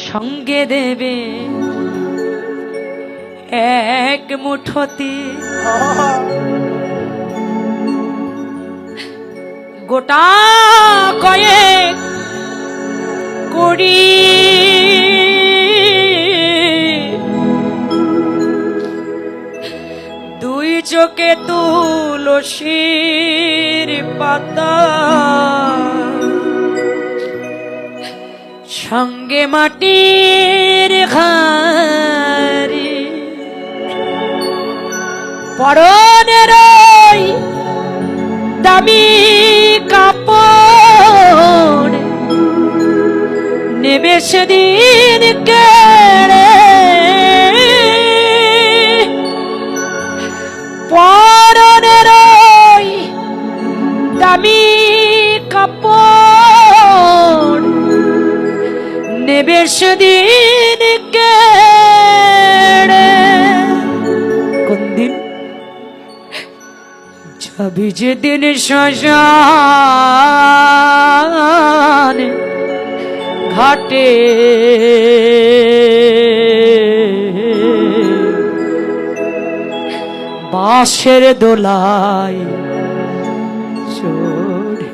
সঙ্গে দেবে এক মুঠোতে গোটা কয়েক কড়ি দুই চোখে তুলসীর পাতা সঙ্গে মাটির হাড়ি পরনের দামি কাপড় নেবে সেদিন কেড়ে পরনের দামি কাপড় নেবে সেদিন কেড়ে কোন দিন যাবি যেদিন শ্মশান ঘাটে বাঁশের দোলায় চড়ে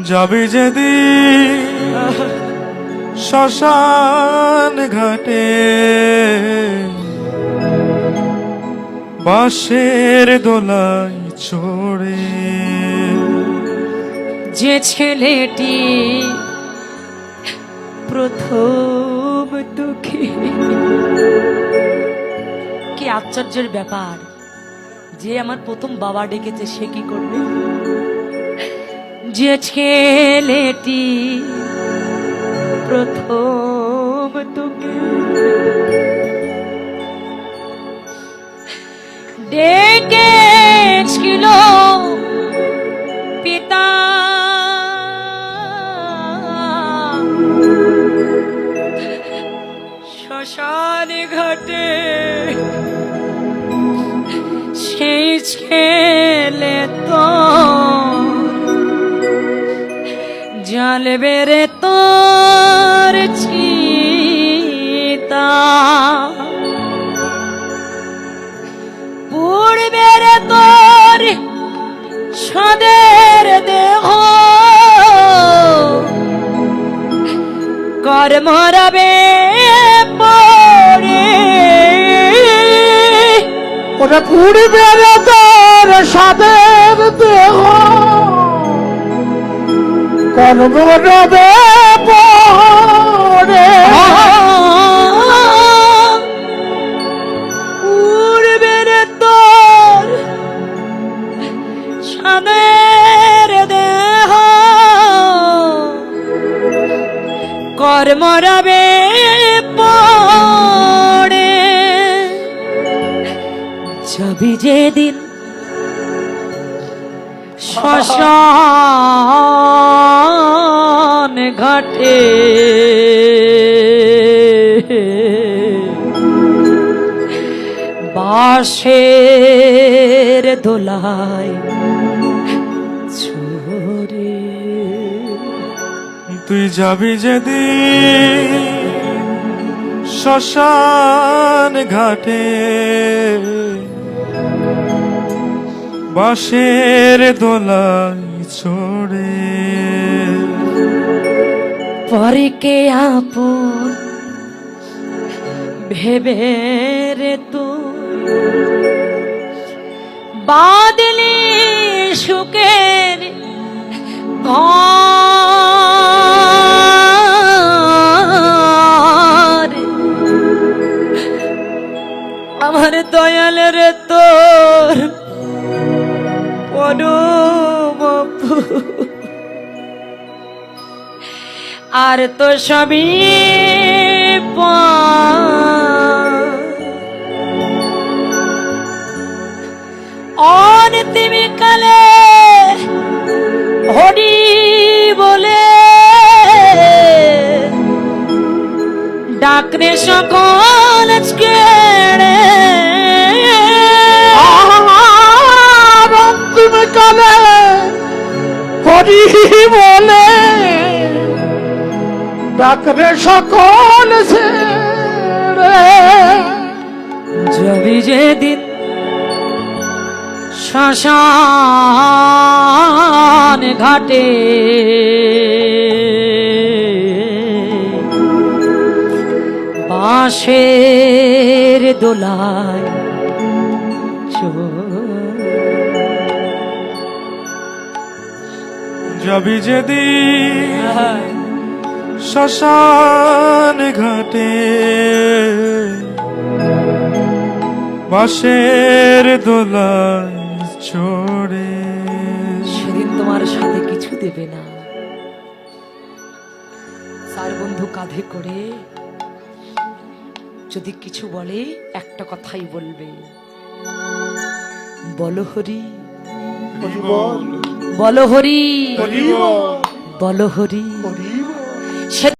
যাবি যেদিন শ্মশান ঘাটে বাঁশের দোলায় চড়ে যে ছেলেটি প্রথম তোকে কি আশ্চর্যের ব্যাপার যে আমার প্রথম বাবা ডেকেছে সে কি করবে যে ছেলেটি প্রথম তোকে ডেকেছিল পিতা শ্মশান ঘাটে সেই ছেলে তো জ্বালবে রে তোর চিতা পুড়বে রে তোর সাদের দেহ কর্মরাবে পড়ে ওটা পুড়বে রে তোর সাদের দেহ কর্মরবে পড়ে উড়বে রে তোর সাদের দেহ কর্মরবে পড়ে যাবি যেদিন শ্মশান ঘাটে বাঁশের দোলায় চড়ে তুই যাবি যেদিন শ্মশান ঘাটে বাঁশের দোলায় চড়ে পরে কে আপন ভেবে রে তুই বাদলি সুখের ঘর আমার দয়াল রে তোর আর তো সবই অন্তিম কালে হরি বলে ডাকরে সকল কেড়ে অন্তিম কালে হরি বলে ডাকরে সকল ছেড়ে যাবি যেদিন শ্মশান ঘাটে বাঁশের দোলায় যাবি যেদিন শ্মশান ঘাটে বাঁশের দোলায় চড়ে সেদিন তোমার সাথে কিছু দেবে না, চার বন্ধু কাঁধে করে যদি কিছু বলে একটা কথাই বলবে, বলো হরি বলো হরি বলো হরি।